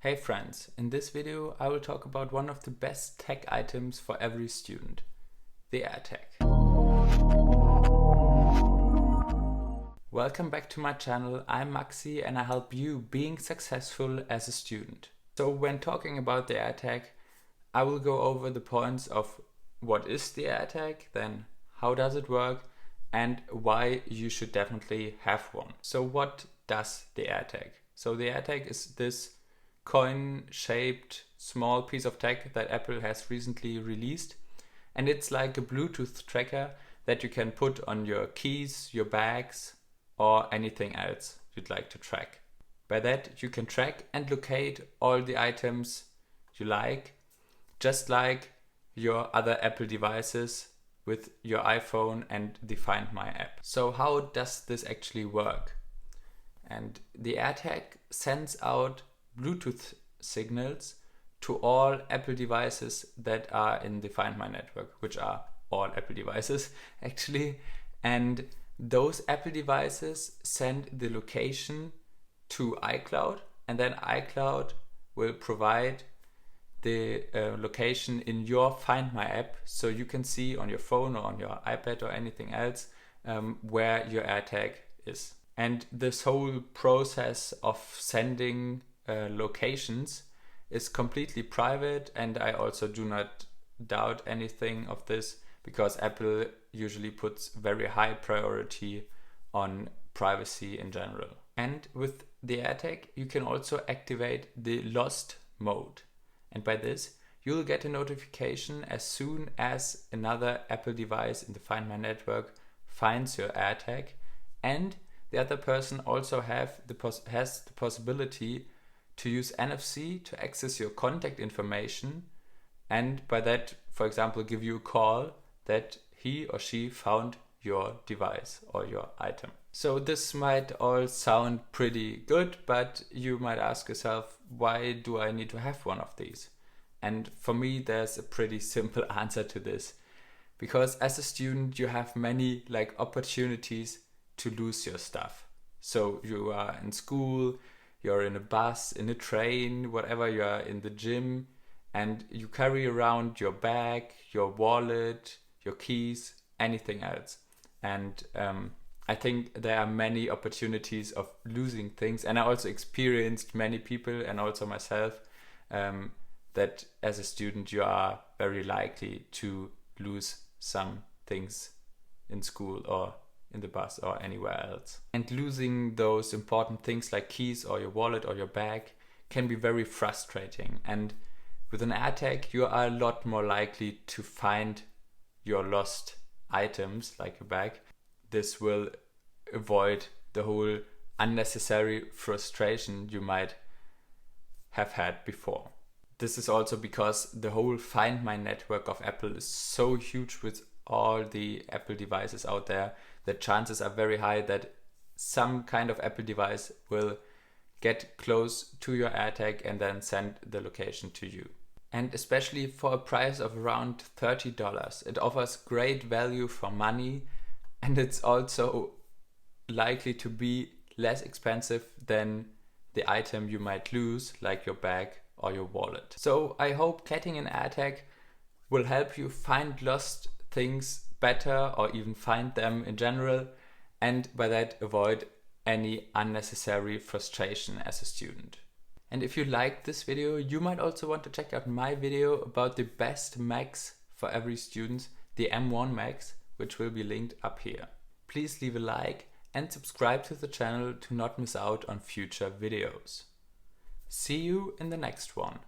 Hey friends, in this video I will talk about one of the best tech items for every student, the AirTag. Welcome back to my channel, I'm Maxi and I help you being successful as a student. So when talking about the AirTag, I will go over the points of what is the AirTag, then how does it work, and why you should definitely have one. So what does the AirTag? So the AirTag is this coin-shaped small piece of tech that Apple has recently released, and it's like a Bluetooth tracker that you can put on your keys, your bags, or anything else you'd like to track. By that you can track and locate all the items you like, just like your other Apple devices with your iPhone and the Find My app. So how does this actually work? And the AirTag sends out Bluetooth signals to all Apple devices that are in the Find My network, which are all Apple devices actually. And those Apple devices send the location to iCloud, and then iCloud will provide the location in your Find My app, so you can see on your phone or on your iPad or anything else where your AirTag is. And this whole process of sending locations is completely private, and I also do not doubt anything of this because Apple usually puts very high priority on privacy in general. And with the AirTag you can also activate the lost mode. And by this, you'll get a notification as soon as another Apple device in the Find My network finds your AirTag, and the other person also has the possibility to use NFC to access your contact information, and by that, for example, give you a call that he or she found your device or your item. So this might all sound pretty good, but you might ask yourself, why do I need to have one of these? And for me, there's a pretty simple answer to this. Because as a student, you have many opportunities to lose your stuff. So you are in school, you're in a bus, in a train, whatever, you are in the gym, and you carry around your bag, your wallet, your keys, anything else. And I think there are many opportunities of losing things, and I also experienced many people and also myself that as a student you are very likely to lose some things in school or in the bus or anywhere else. And losing those important things like keys or your wallet or your bag can be very frustrating, and with an AirTag you are a lot more likely to find your lost items like your bag. This will avoid the whole unnecessary frustration you might have had before. This is also because the whole Find My network of Apple is so huge with all the Apple devices out there that chances are very high that some kind of Apple device will get close to your AirTag and then send the location to you. And especially for a price of around $30, it offers great value for money, and it's also likely to be less expensive than the item you might lose, like your bag or your wallet. So I hope getting an AirTag will help you find lost things better, or even find them in general, and by that avoid any unnecessary frustration as a student. And if you liked this video, you might also want to check out my video about the best Macs for every student, the M1 Max, which will be linked up here. Please leave a like and subscribe to the channel to not miss out on future videos. See you in the next one.